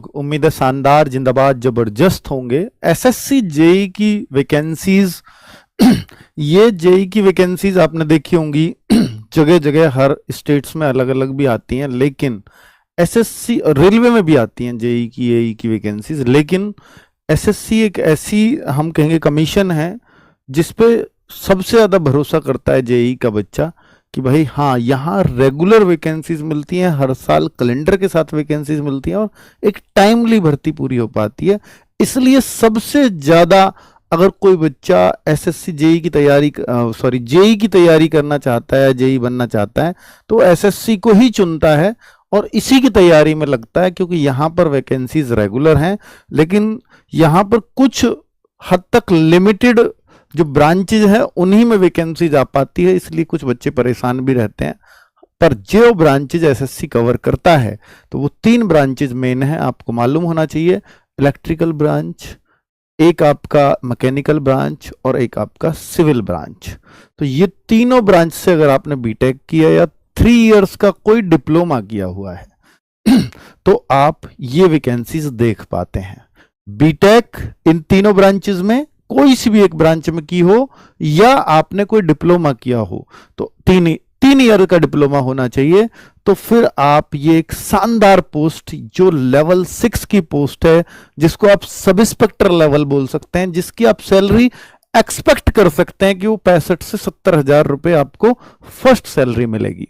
उम्मीद है शानदार, जिंदाबाद, जबरदस्त होंगे। एसएससी जेई की वैकेंसीज ये जेई की वैकेंसीज आपने देखी होंगी जगह जगह हर स्टेट्स में अलग अलग भी आती हैं, लेकिन एसएससी रेलवे में भी आती हैं जेई की एई की वैकेंसीज। लेकिन एसएससी एक ऐसी हम कहेंगे कमीशन है जिसपे सबसे ज्यादा भरोसा करता है जेई का बच्चा कि भाई हाँ, यहाँ रेगुलर वैकेंसीज मिलती हैं, हर साल कैलेंडर के साथ वैकेंसीज मिलती हैं और एक टाइमली भर्ती पूरी हो पाती है। इसलिए सबसे ज्यादा अगर कोई बच्चा एसएससी जेई की तैयारी जेई की तैयारी करना चाहता है, जेई बनना चाहता है, तो एसएससी को ही चुनता है और इसी की तैयारी में लगता है, क्योंकि यहाँ पर वैकेंसीज रेगुलर हैं, लेकिन यहाँ पर कुछ हद तक लिमिटेड जो ब्रांचेज है उन्हीं में वैकेंसीज आ पाती है, इसलिए कुछ बच्चे परेशान भी रहते हैं। पर जो ब्रांचेज एसएससी कवर करता है तो वो 3 ब्रांचेज मेन है, आपको मालूम होना चाहिए। इलेक्ट्रिकल ब्रांच, एक आपका मैकेनिकल ब्रांच और एक आपका सिविल ब्रांच। तो ये तीनों ब्रांच से अगर आपने बीटेक किया या 3 इयर्स का कोई डिप्लोमा किया हुआ है तो आप ये वैकेंसीज देख पाते हैं। बीटेक इन तीनों ब्रांचेज में कोई सी भी एक ब्रांच में की हो या आपने कोई डिप्लोमा किया हो, तो 3 ईयर का डिप्लोमा होना चाहिए। तो फिर आप ये एक शानदार पोस्ट, जो लेवल 6 की पोस्ट है, जिसको आप सब इंस्पेक्टर लेवल बोल सकते हैं, जिसकी आप सैलरी एक्सपेक्ट कर सकते हैं कि वो 65 से 70 हजार रुपए आपको फर्स्ट सैलरी मिलेगी।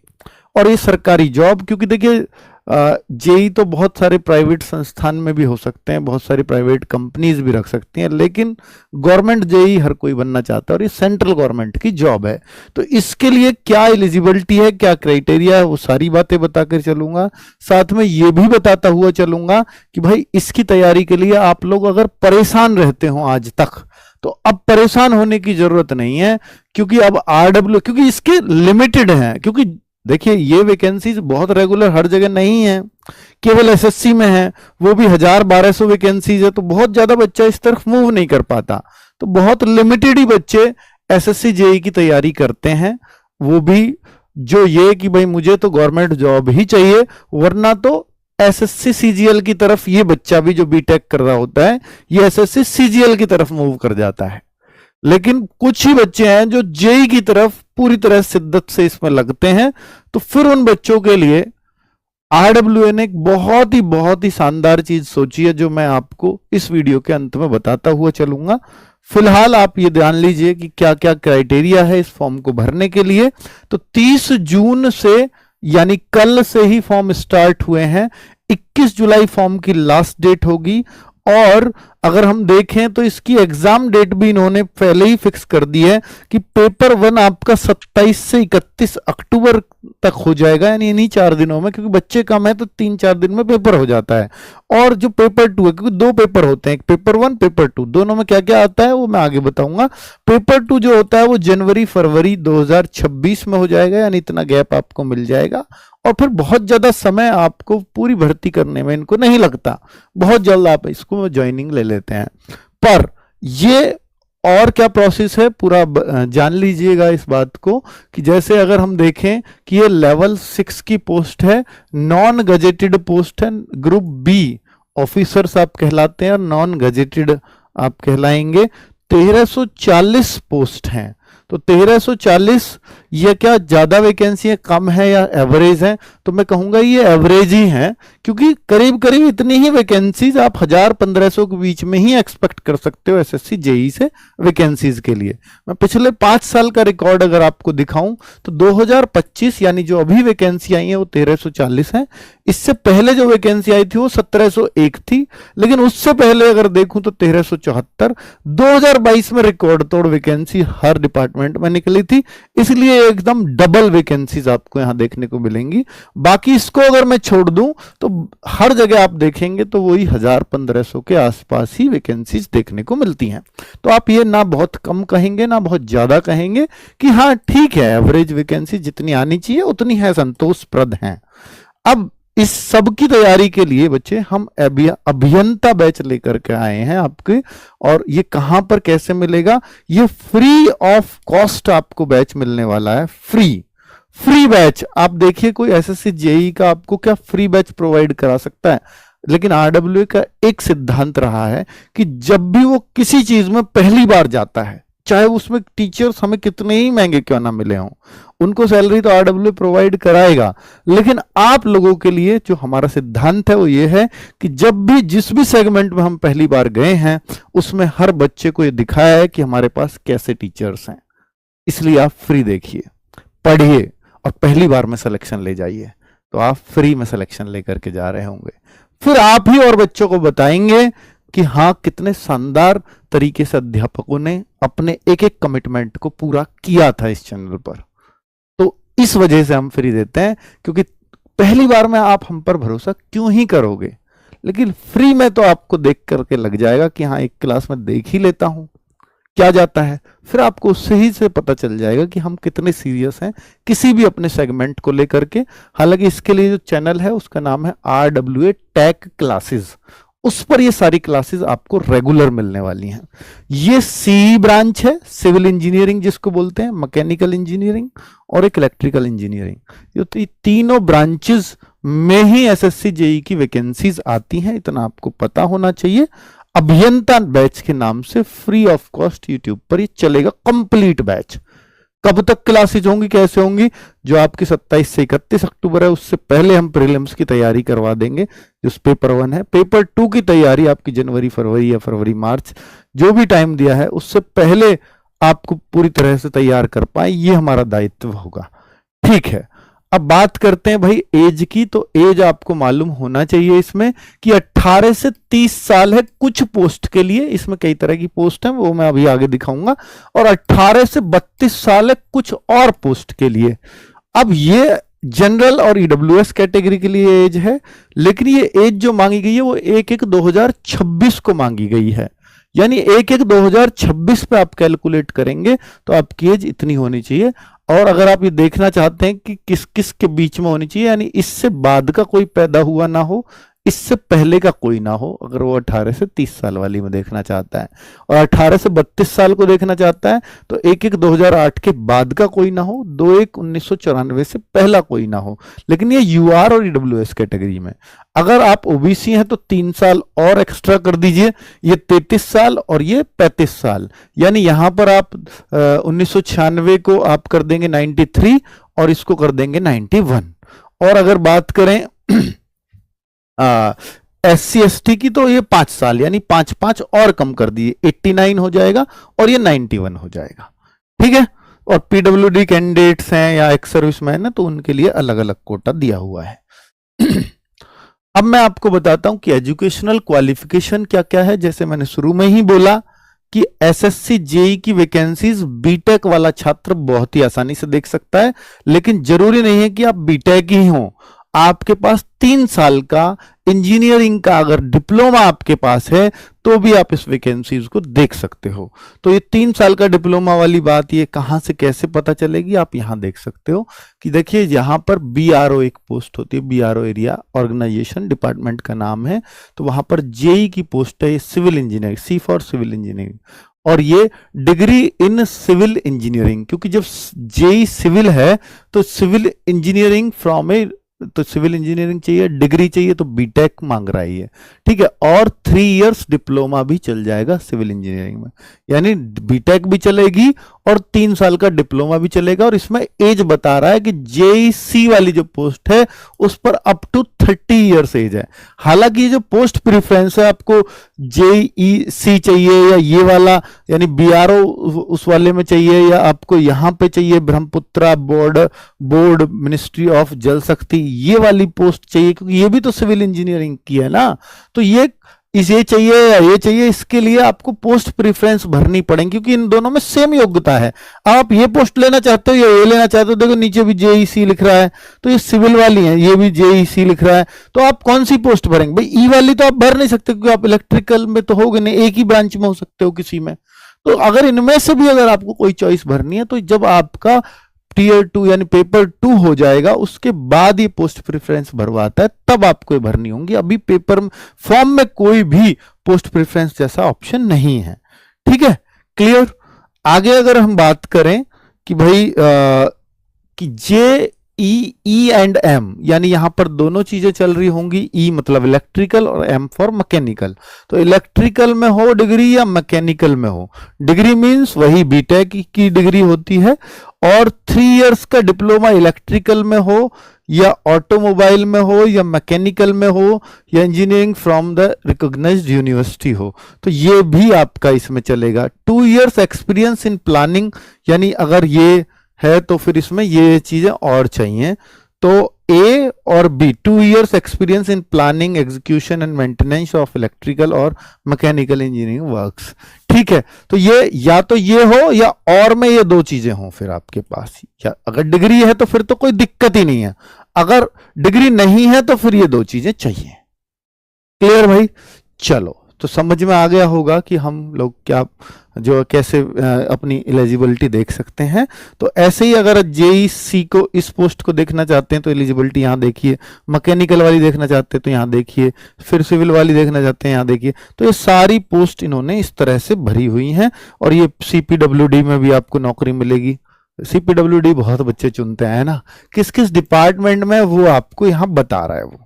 और ये सरकारी जॉब, क्योंकि देखिए जेई तो बहुत सारे प्राइवेट संस्थान में भी हो सकते हैं, बहुत सारी प्राइवेट कंपनीज भी रख सकती हैं, लेकिन गवर्नमेंट जेई हर कोई बनना चाहता है और ये सेंट्रल गवर्नमेंट की जॉब है। तो इसके लिए क्या एलिजिबिलिटी है, क्या क्राइटेरिया है, वो सारी बातें बताकर चलूंगा। साथ में ये भी बताता हुआ चलूंगा कि भाई इसकी तैयारी के लिए आप लोग अगर परेशान रहते हो आज तक, तो अब परेशान होने की जरूरत नहीं है, क्योंकि अब आरडब्ल्यू, क्योंकि इसके लिमिटेड हैं, क्योंकि देखिए ये वैकेंसीज बहुत रेगुलर हर जगह नहीं है, केवल एसएससी में है, वो भी 1000-1200 वैकेंसीज है, तो बहुत ज्यादा बच्चा इस तरफ मूव नहीं कर पाता। तो बहुत लिमिटेड ही बच्चे एसएससी जेई की तैयारी करते हैं, वो भी जो ये कि भाई मुझे तो गवर्नमेंट जॉब ही चाहिए, वरना तो एसएससी सीजीएल की तरफ ये बच्चा भी जो बीटेक कर रहा होता है, ये एसएससी सीजीएल की तरफ मूव कर जाता है। लेकिन कुछ ही बच्चे हैं जो जेई की तरफ पूरी तरह शिद्दत से इसमें लगते हैं, तो फिर उन बच्चों के लिए आरडब्ल्यूए ने एक बहुत ही शानदार चीज सोची है, जो मैं आपको इस वीडियो के अंत में बताता हुआ चलूंगा। फिलहाल आप ये ध्यान लीजिए कि क्या क्या क्राइटेरिया है इस फॉर्म को भरने के लिए। तो 30 जून से, यानी कल से ही फॉर्म स्टार्ट हुए हैं, 21 जुलाई फॉर्म की लास्ट डेट होगी। और अगर हम देखें तो इसकी एग्जाम डेट भी इन्होंने पहले ही फिक्स कर दी है कि पेपर 1 आपका 27 से 31 अक्टूबर तक हो जाएगा, यानी इन्हीं 4 दिनों में, क्योंकि बच्चे कम है तो 3-4 दिन में पेपर हो जाता है। और जो पेपर 2 है, क्योंकि 2 पेपर होते हैं, एक पेपर 1 पेपर 2, दोनों में क्या क्या आता है वो मैं आगे बताऊंगा। पेपर 2 जो होता है वो जनवरी-फरवरी 2026 में हो जाएगा, यानी इतना गैप आपको मिल जाएगा। और फिर बहुत ज्यादा समय आपको पूरी भर्ती करने में इनको नहीं लगता, बहुत जल्द आप इसको ज्वाइनिंग ले लेते हैं। पर ये और क्या प्रोसेस है पूरा जान लीजिएगा इस बात को, कि जैसे अगर हम देखें कि ये लेवल 6 की पोस्ट है, नॉन गजेटेड पोस्ट है, ग्रुप बी ऑफिसर्स आप कहलाते हैं और नॉन गजेटेड आप कहलाएंगे। 1340 पोस्ट हैं। तो 1340 ये क्या ज्यादा वैकेंसी है, कम है या एवरेज है? तो मैं कहूंगा ये एवरेज ही है, क्योंकि करीब करीब इतनी ही वैकेंसीज आप 1000-1500 के बीच में ही एक्सपेक्ट कर सकते हो एसएससी जेई से वैकेंसीज के लिए। मैं पिछले 5 साल का रिकॉर्ड अगर आपको दिखाऊं तो 2025 यानी जो अभी वैकेंसी आई है वो 1340 है। इससे पहले जो वैकेंसी आई थी वो 1701 थी, लेकिन उससे पहले अगर देखूं तो 1374। 2022 में रिकॉर्ड तोड़ वैकेंसी हर डिपार्टमेंट में निकली थी, इसलिए एकदम डबल वैकेंसीज आपको यहां देखने को मिलेंगी। बाकी इसको अगर मैं छोड़ दूं तो हर जगह आप देखेंगे तो वही 1000-1500 के आसपास ही वैकेंसीज देखने को मिलती हैं। तो आप ये ना बहुत कम कहेंगे ना बहुत ज्यादा कहेंगे, कि हाँ ठीक है, एवरेज वैकेंसी जितनी आनी चाहिए उतनी है, संतोषप्रद है। अब इस सब की तैयारी के लिए बच्चे हम अभियंता बैच लेकर के आए हैं आपके, और ये कहां पर कैसे मिलेगा? ये फ्री ऑफ कॉस्ट आपको बैच मिलने वाला है। Free batch. आप देखिए कोई एसएससी जेई का आपको क्या फ्री बैच प्रोवाइड करा सकता है? लेकिन आरडब्ल्यूए का एक सिद्धांत रहा है कि जब भी वो किसी चीज में पहली बार जाता है, चाहे उसमें टीचर्स हमें कितने ही महंगे क्यों ना मिले हों, उनको सैलरी तो आरडब्ल्यूए प्रोवाइड कराएगा, लेकिन आप लोगों के लिए जो हमारा सिद्धांत है वो ये है कि जब भी जिस भी सेगमेंट में हम पहली बार गए हैं उसमें हर बच्चे को ये दिखाया है कि हमारे पास कैसे टीचर्स हैं। इसलिए आप फ्री देखिए, पढ़िए और पहली बार में सिलेक्शन ले जाइए, तो आप फ्री में सिलेक्शन लेकर के जा रहे होंगे। फिर आप ही और बच्चों को बताएंगे कि हाँ कितने शानदार तरीके से अध्यापकों ने अपने एक एक कमिटमेंट को पूरा किया था इस चैनल पर। तो इस वजह से हम फ्री देते हैं, क्योंकि पहली बार में आप हम पर भरोसा क्यों ही करोगे, लेकिन फ्री में तो आपको देख करके लग जाएगा कि हाँ एक क्लास में देख ही लेता हूं क्या जाता है, फिर आपको उससे ही से पता चल जाएगा कि हम कितने सीरियस हैं किसी भी अपने सेगमेंट को लेकर के। हालांकि इसके लिए जो चैनल है उसका नाम है RWA टेक क्लासेस, उस पर ये सारी क्लासेस आपको रेगुलर मिलने वाली हैं। ये सी ब्रांच है, सिविल इंजीनियरिंग जिसको बोलते हैं, मैकेनिकल इंजीनियरिंग और एक इलेक्ट्रिकल इंजीनियरिंग, ये तीनों ब्रांचेस में ही एसएससी जेई की वैकेंसीज आती हैं, इतना आपको पता होना चाहिए। अभियंता बैच के नाम से फ्री ऑफ कॉस्ट यूट्यूब पर ये चलेगा, कंप्लीट बैच। कब तक क्लासेज होंगी, कैसे होंगी, जो आपकी 27 से 31 अक्टूबर है उससे पहले हम प्रीलिम्स की तैयारी करवा देंगे। जो पेपर 1 है, पेपर 2 की तैयारी आपकी जनवरी फरवरी या फरवरी मार्च जो भी टाइम दिया है उससे पहले आपको पूरी तरह से तैयार कर पाए, ये हमारा दायित्व होगा। ठीक है, अब बात करते हैं भाई एज की। तो एज आपको मालूम होना चाहिए इसमें कि 18 से 30 साल है कुछ पोस्ट के लिए, इसमें कई तरह की पोस्ट है वो मैं अभी आगे दिखाऊंगा, और 18 से 32 साल है कुछ और पोस्ट के लिए। अब ये जनरल और ईडब्ल्यूएस कैटेगरी के लिए एज है, लेकिन ये एज जो मांगी गई है वो 1/1/2026 को मांगी गई है, यानी 1/1/2026 पे आप कैलकुलेट करेंगे तो आपकी एज इतनी होनी चाहिए। और अगर आप ये देखना चाहते हैं कि किस किस के बीच में होनी चाहिए, यानी इससे बाद का कोई पैदा हुआ ना हो, इससे पहले का कोई ना हो, अगर वो 18 से 30 साल वाली में देखना चाहता है, और 18 से 32 साल को देखना चाहता है तो 1/1/2008 के बाद का कोई ना हो, 2/1/1994 से पहला कोई ना हो। लेकिन ये यूआर और ईडब्ल्यूएस कैटेगरी में। अगर आप ओबीसी हैं तो 3 साल और एक्स्ट्रा कर दीजिए, ये 33 साल और ये 35 साल, यानी यहां पर आप 1996 को आप कर देंगे 93 और इसको कर देंगे 91। और अगर बात करें SC ST की तो ये 5 साल, यानी 5 और कम कर दिए, 89 हो जाएगा और ये 91 हो जाएगा। ठीक है, और पीडब्ल्यूडी कैंडिडेट्स हैं या एक्स सर्विसमैन है तो उनके लिए अलग अलग कोटा दिया हुआ है। अब मैं आपको बताता हूं कि एजुकेशनल क्वालिफिकेशन क्या क्या है। जैसे मैंने शुरू में ही बोला कि एसएससी जेई की वैकेंसीज बीटेक वाला छात्र बहुत ही आसानी से देख सकता है, लेकिन जरूरी नहीं है कि आप बीटेक ही हो। आपके पास 3 साल का इंजीनियरिंग का अगर डिप्लोमा आपके पास है तो भी आप इस वैकेंसीज को देख सकते हो। तो ये 3 साल का डिप्लोमा वाली बात ये कहां से कैसे पता चलेगी, आप यहां देख सकते हो कि देखिए यहां पर बीआरओ एक पोस्ट होती है, बीआरओ एरिया ऑर्गेनाइजेशन डिपार्टमेंट का नाम है, तो वहां पर जेई की पोस्ट है, civil engineering, C for civil engineering, और ये डिग्री इन सिविल इंजीनियरिंग, क्योंकि जब जेई सिविल है तो सिविल इंजीनियरिंग फ्रॉम ए, तो सिविल इंजीनियरिंग चाहिए, डिग्री चाहिए, तो बीटेक मांग रहा है। ठीक है, और 3 इयर्स डिप्लोमा भी चल जाएगा सिविल इंजीनियरिंग में, यानी बीटेक भी चलेगी और 3 साल का डिप्लोमा भी चलेगा। और इसमें एज बता रहा है कि जेईसी वाली जो पोस्ट है उस पर अप टू 30 इयर्स एज है। हालांकि ये जो पोस्ट प्रिफरेंस है, आपको जेईसी चाहिए या ये वाला यानी बीआरओ उस वाले में चाहिए, या आपको यहां पे चाहिए ब्रह्मपुत्रा बोर्ड मिनिस्ट्री ऑफ जल शक्ति ये वाली पोस्ट चाहिए, क्योंकि ये भी तो सिविल इंजीनियरिंग की है ना, तो ये चाहिए या ये चाहिए, इसके लिए आपको पोस्ट प्रेफरेंस भरनी पड़ेगी, क्योंकि इन दोनों में सेम योग्यता है। आप ये पोस्ट लेना चाहते हो या ये लेना चाहते हो, देखो नीचे भी जेईसी लिख रहा है, तो ये सिविल वाली है, ये भी जेईसी लिख रहा है, तो आप कौन सी पोस्ट भरेंगे भाई? ई वाली तो आप भर नहीं सकते, क्योंकि आप इलेक्ट्रिकल में तो होगे नहीं, एक ही ब्रांच में हो सकते हो किसी में। तो अगर इनमें से भी अगर आपको कोई चॉइस भरनी है, तो जब आपका टीयर 2 यानी पेपर 2 हो जाएगा उसके बाद ये पोस्ट प्रेफरेंस भरवाता है, तब आपको ये भरनी होंगी। अभी पेपर फॉर्म में कोई भी पोस्ट प्रेफरेंस जैसा ऑप्शन नहीं है। ठीक है, क्लियर। आगे अगर हम बात करें कि भाई कि ई एंड एम, यानी यहां पर दोनों चीजें चल रही होंगी। ई मतलब इलेक्ट्रिकल और एम फॉर मैकेनिकल। तो इलेक्ट्रिकल में हो डिग्री या मैकेनिकल में हो डिग्री, मींस वही बीटेक की डिग्री होती है। और 3 इयर्स का डिप्लोमा इलेक्ट्रिकल में हो या ऑटोमोबाइल में हो या मैकेनिकल में हो या engineering from the recognised university हो, तो ये भी आपका इसमें चलेगा। 2 इयर्स एक्सपीरियंस इन प्लानिंग, यानी अगर ये है तो फिर इसमें ये चीजें और चाहिए। तो ए और B, 2 years experience in planning execution and maintenance of electrical और मैकेनिकल इंजीनियरिंग वर्क्स। ठीक है, तो ये या तो ये हो या और में ये 2 चीजें हों फिर आपके पास। या अगर डिग्री है तो फिर तो कोई दिक्कत ही नहीं है, अगर डिग्री नहीं है तो फिर ये 2 चीजें चाहिए। क्लियर भाई? चलो, तो समझ में आ गया होगा कि हम लोग क्या जो कैसे अपनी एलिजिबिलिटी देख सकते हैं। तो ऐसे ही अगर जेईसी को इस पोस्ट को देखना चाहते हैं तो एलिजिबिलिटी यहाँ देखिए, मैकेनिकल वाली देखना चाहते हैं तो यहाँ देखिए, फिर सिविल वाली देखना चाहते हैं यहाँ देखिए। तो ये सारी पोस्ट इन्होंने इस तरह से भरी हुई हैं। और ये सीपीडब्ल्यूडी में भी आपको नौकरी मिलेगी। सीपीडब्ल्यूडी बहुत बच्चे चुनते हैं ना, किस किस डिपार्टमेंट में वो आपको यहाँ बता रहा है वो।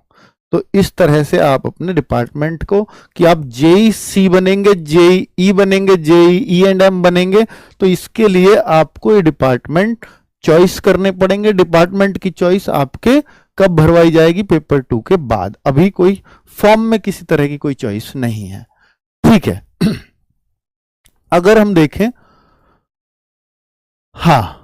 तो इस तरह से आप अपने डिपार्टमेंट को कि आप जेई सी बनेंगे, जेई बनेंगे, जेई एंड एम बनेंगे, तो इसके लिए आपको ये डिपार्टमेंट चॉइस करने पड़ेंगे। डिपार्टमेंट की चॉइस आपके कब भरवाई जाएगी? पेपर 2 के बाद। अभी कोई फॉर्म में किसी तरह की कोई चॉइस नहीं है। ठीक है। अगर हम देखें, हाँ,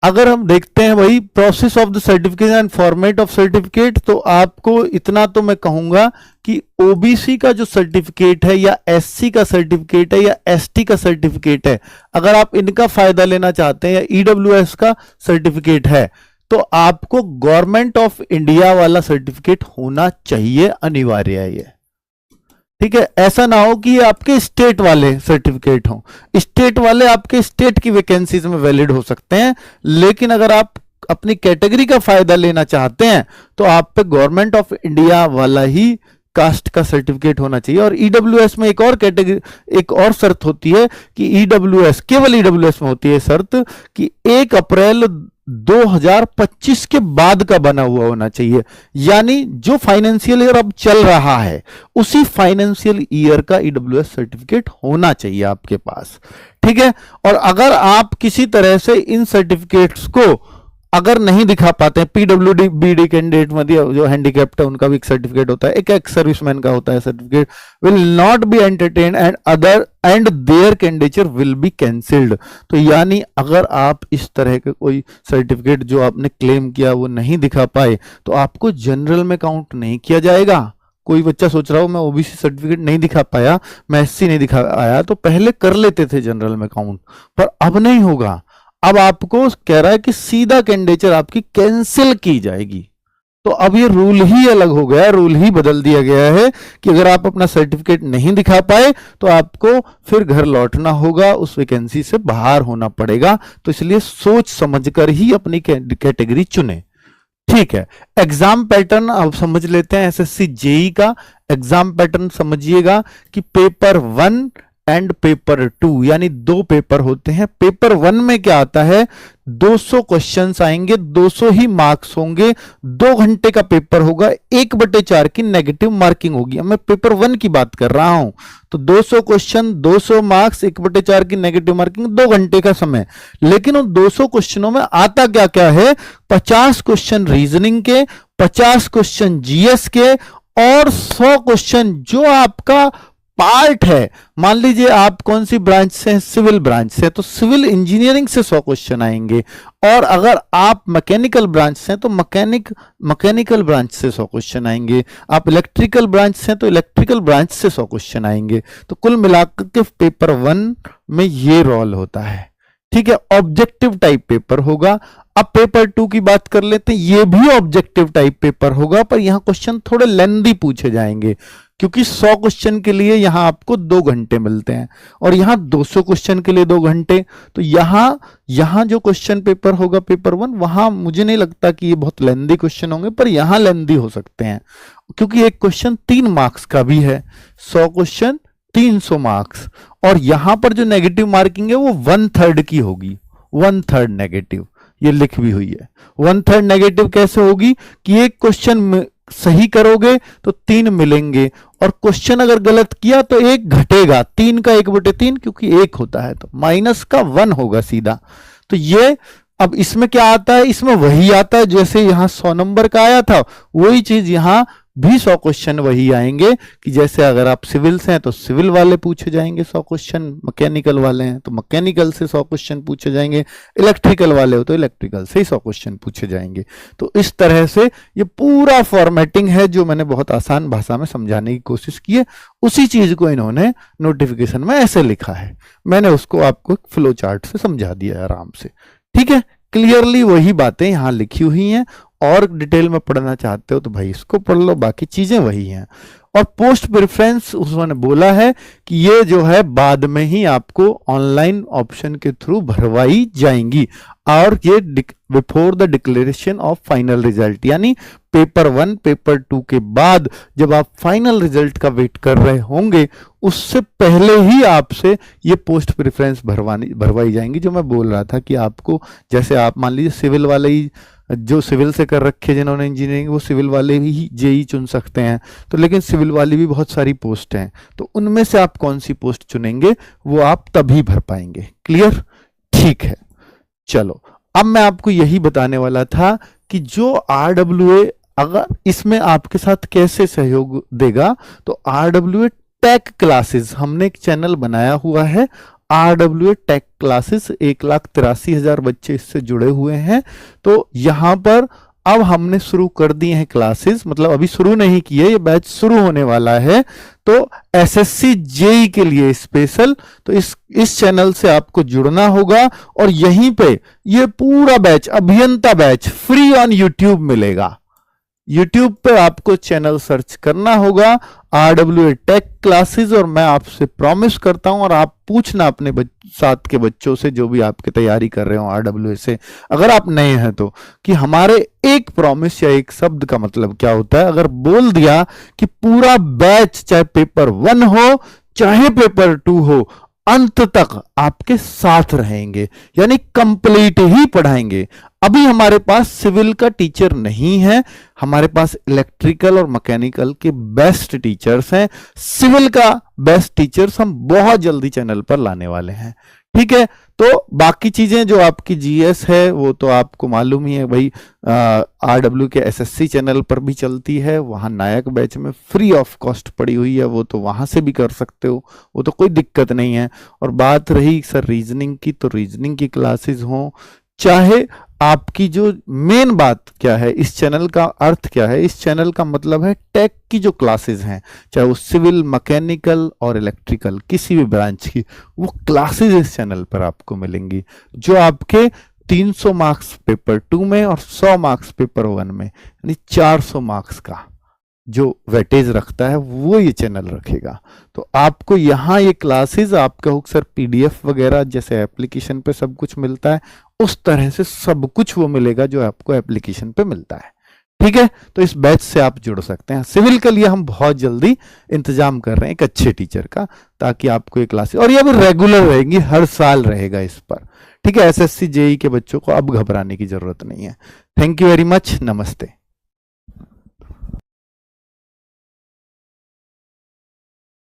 अगर हम देखते हैं वही process of the certificate and format of certificate, तो आपको इतना तो मैं कहूंगा कि ओबीसी का जो सर्टिफिकेट है या एससी का सर्टिफिकेट है या एसटी का सर्टिफिकेट है, अगर आप इनका फायदा लेना चाहते हैं या ईडब्ल्यूएस का सर्टिफिकेट है, तो आपको गवर्नमेंट ऑफ इंडिया वाला सर्टिफिकेट होना चाहिए, अनिवार्य है ये। ठीक है, ऐसा ना हो कि ये आपके स्टेट वाले सर्टिफिकेट हों। स्टेट वाले आपके स्टेट की वैकेंसीज में वैलिड हो सकते हैं, लेकिन अगर आप अपनी कैटेगरी का फायदा लेना चाहते हैं तो आप पे गवर्नमेंट ऑफ इंडिया वाला ही कास्ट का सर्टिफिकेट होना चाहिए। और ईडब्ल्यूएस में एक और कैटेगरी, एक और शर्त होती है कि ईडब्ल्यूएस, केवल ईडब्ल्यूएस में होती है शर्त कि 1 अप्रैल 2025 के बाद का बना हुआ होना चाहिए। यानी जो फाइनेंशियल ईयर अब चल रहा है उसी फाइनेंशियल ईयर का ईडब्ल्यूएस सर्टिफिकेट होना चाहिए आपके पास। ठीक है, और अगर आप किसी तरह से इन सर्टिफिकेट्स को अगर नहीं दिखा पाते हैं, पीडब्ल्यूडी बीडी कैंडिडेट में जो हैंडीकैप्ड है उनका भी एक सर्टिफिकेट होता है, एक एक्स सर्विसमैन का होता है certificate, will not be entertain and their candidature will be cancelled. तो यानी अगर आप इस तरह के कोई सर्टिफिकेट जो आपने क्लेम किया वो नहीं दिखा पाए तो आपको जनरल में काउंट नहीं किया जाएगा। कोई बच्चा सोच रहा हो मैं ओबीसी सर्टिफिकेट नहीं दिखा पाया, मैं एससी नहीं दिखा पाया, तो पहले कर लेते थे जनरल में काउंट, पर अब नहीं होगा। अब आपको कह रहा है कि सीधा कैंडिडेचर आपकी कैंसिल की जाएगी। तो अब ये रूल ही अलग हो गया, रूल ही बदल दिया गया है कि अगर आप अपना सर्टिफिकेट नहीं दिखा पाए तो आपको फिर घर लौटना होगा, उस वैकेंसी से बाहर होना पड़ेगा। तो इसलिए सोच समझकर ही अपनी कैटेगरी चुने। ठीक है, एग्जाम पैटर्न अब समझ लेते हैं। एसएससी जेई का एग्जाम पैटर्न समझिएगा कि पेपर 1 एंड पेपर 2 यानी 2 पेपर होते हैं। पेपर 1 में क्या आता है, 200 क्वेश्चंस आएंगे, 200 ही मार्क्स होंगे, 2 घंटे का पेपर होगा, 1/4 की नेगेटिव मार्किंग होगी। मैं पेपर 1 की बात कर रहा हूं। तो 200 क्वेश्चन, 200 मार्क्स, 1/4 की नेगेटिव मार्किंग, 2 घंटे का समय। लेकिन उन 200 क्वेश्चनों में आता क्या क्या है, 50 क्वेश्चन रीजनिंग के, 50 क्वेश्चन जीएस के और 100 क्वेश्चन जो आपका पार्ट है। मान लीजिए आप कौन सी ब्रांच से हैं, सिविल ब्रांच से, तो सिविल इंजीनियरिंग से 100 क्वेश्चन आएंगे। और अगर आप मैकेनिकल ब्रांच से हैं तो मैकेनिकल ब्रांच से 100 क्वेश्चन आएंगे। आप इलेक्ट्रिकल ब्रांच से हैं तो इलेक्ट्रिकल ब्रांच से 100 क्वेश्चन आएंगे। तो कुल मिलाकर के पेपर 1 में ये रोल होता है। ठीक है, ऑब्जेक्टिव टाइप पेपर होगा। अब पेपर 2 की बात कर लेते हैं, ये भी ऑब्जेक्टिव टाइप पेपर होगा, पर यहां क्वेश्चन थोड़े लेंथी पूछे जाएंगे क्योंकि 100 क्वेश्चन के लिए यहां आपको 2 घंटे मिलते हैं और यहां 200 क्वेश्चन के लिए 2 घंटे। तो यहां जो क्वेश्चन पेपर होगा पेपर 1, वहां मुझे नहीं लगता कि ये बहुत लेंथी क्वेश्चन होंगे, पर यहां लेंथी हो सकते हैं क्योंकि एक क्वेश्चन 3 मार्क्स का भी है। 100 क्वेश्चन 300 मार्क्स, और यहां पर जो नेगेटिव मार्किंग है वो 1/3 की होगी, 1/3 नेगेटिव। ये लिख भी हुई है। 1/3 नेगेटिव कैसे होगी कि एक क्वेश्चन सही करोगे तो 3 मिलेंगे, और क्वेश्चन अगर गलत किया तो 1 घटेगा, 3 का 1/3 क्योंकि 1 होता है, तो माइनस का 1 होगा सीधा। तो ये अब इसमें क्या आता है, इसमें वही आता है जैसे यहां 100 नंबर का आया था, वही चीज यहां भी 100 क्वेश्चन वही आएंगे कि जैसे अगर आप सिविल से हैं तो सिविल वाले पूछे जाएंगे 100 क्वेश्चन, मैकेनिकल वाले हैं तो मैकेनिकल से 100 क्वेश्चन पूछे जाएंगे, इलेक्ट्रिकल वाले हो तो इलेक्ट्रिकल से ही 100 क्वेश्चन पूछे जाएंगे। तो इस तरह से ये पूरा फॉर्मेटिंग है जो मैंने बहुत आसान भाषा में समझाने की कोशिश की है। उसी चीज को इन्होंने नोटिफिकेशन में ऐसे लिखा है, मैंने उसको आपको फ्लो चार्ट से समझा दिया है आराम से। ठीक है, क्लियरली वही बातें यहां लिखी हुई हैं, और डिटेल में पढ़ना चाहते हो तो भाई इसको पढ़ लो, बाकी चीजें वही हैं। और पोस्ट प्रेफरेंस उन्होंने बोला है कि ये जो है बाद में ही आपको ऑनलाइन ऑप्शन के थ्रू भरवाई जाएंगी, और ये before the declaration of final result, यानी पेपर 1 पेपर 2 के बाद जब आप फाइनल रिजल्ट का वेट कर रहे होंगे उससे पहले ही आपसे ये पोस्ट प्रेफरेंस भरवाई जाएंगी। जो मैं बोल रहा था कि आपको, जैसे आप मान लीजिए सिविल वाले ही, जो सिविल से कर रखे जिन्होंने इंजीनियरिंग, वो सिविल वाले ही जेई चुन सकते हैं, तो लेकिन सिविल वाली भी बहुत सारी पोस्ट हैं, तो उनमें से आप कौन सी पोस्ट चुनेंगे वो आप तभी भर पाएंगे। क्लियर? ठीक है, चलो अब मैं आपको यही बताने वाला था कि जो RWA अगर इसमें आपके साथ कैसे सहयोग देगा, तो RWA टेक क्लासेस हमने एक चैनल बनाया हुआ है, RWA टेक क्लासेस, 1,83,000 बच्चे इससे जुड़े हुए हैं। तो यहां पर अब हमने शुरू कर दिए हैं क्लासेस, मतलब अभी शुरू नहीं किए, ये बैच शुरू होने वाला है। तो SSC JEE के लिए स्पेशल, तो इस चैनल से आपको जुड़ना होगा, और यहीं पे ये पूरा बैच, अभियंता बैच फ्री ऑन YouTube मिलेगा। YouTube पे आपको चैनल सर्च करना होगा RWA टेक क्लासेस, और मैं आपसे प्रॉमिस करता हूं, और आप पूछना अपने साथ के बच्चों से जो भी आपकी तैयारी कर रहे हो RWA से, अगर आप नए हैं तो, कि हमारे एक प्रॉमिस या एक शब्द का मतलब क्या होता है। अगर बोल दिया कि पूरा बैच, चाहे पेपर 1 हो चाहे पेपर 2 हो, अंत तक आपके साथ रहेंगे, यानी कंप्लीट ही पढ़ाएंगे। अभी हमारे पास सिविल का टीचर नहीं है, हमारे पास इलेक्ट्रिकल और मैकेनिकल के बेस्ट टीचर्स हैं। सिविल का बेस्ट टीचर्स हम बहुत जल्दी चैनल पर लाने वाले हैं। ठीक है, तो बाकी चीजें जो आपकी जीएस है वो तो आपको मालूम ही है भाई, RW के SSC चैनल पर भी चलती है, वहां नायक बैच में फ्री ऑफ कॉस्ट पड़ी हुई है, वो तो वहां से भी कर सकते हो, वो तो कोई दिक्कत नहीं है। और बात रही सर रीजनिंग की, तो रीजनिंग की क्लासेस हो, चाहे आपकी जो मेन बात क्या है, इस चैनल का अर्थ क्या है, इस चैनल का मतलब है टेक की जो क्लासेस हैं, चाहे वो सिविल, मैकेनिकल और इलेक्ट्रिकल किसी भी ब्रांच की, वो क्लासेस इस चैनल पर आपको मिलेंगी, जो आपके 300 मार्क्स पेपर 2 में और 100 मार्क्स पेपर 1 में, यानी 400 मार्क्स का जो वेटेज रखता है वो ये चैनल रखेगा। तो आपको यहाँ ये क्लासेस, आपका हो सर PDF वगैरह जैसे एप्लीकेशन पे सब कुछ मिलता है, उस तरह से सब कुछ वो मिलेगा जो आपको एप्लीकेशन पे मिलता है। ठीक है, तो इस बैच से आप जुड़ सकते हैं। सिविल के लिए हम बहुत जल्दी इंतजाम कर रहे हैं एक अच्छे टीचर का, ताकि आपको ये क्लासेस, और ये भी रेगुलर रहेगी, हर साल रहेगा इस पर। ठीक है, SSC JEE के बच्चों को अब घबराने की जरूरत नहीं है। थैंक यू वेरी मच, नमस्ते।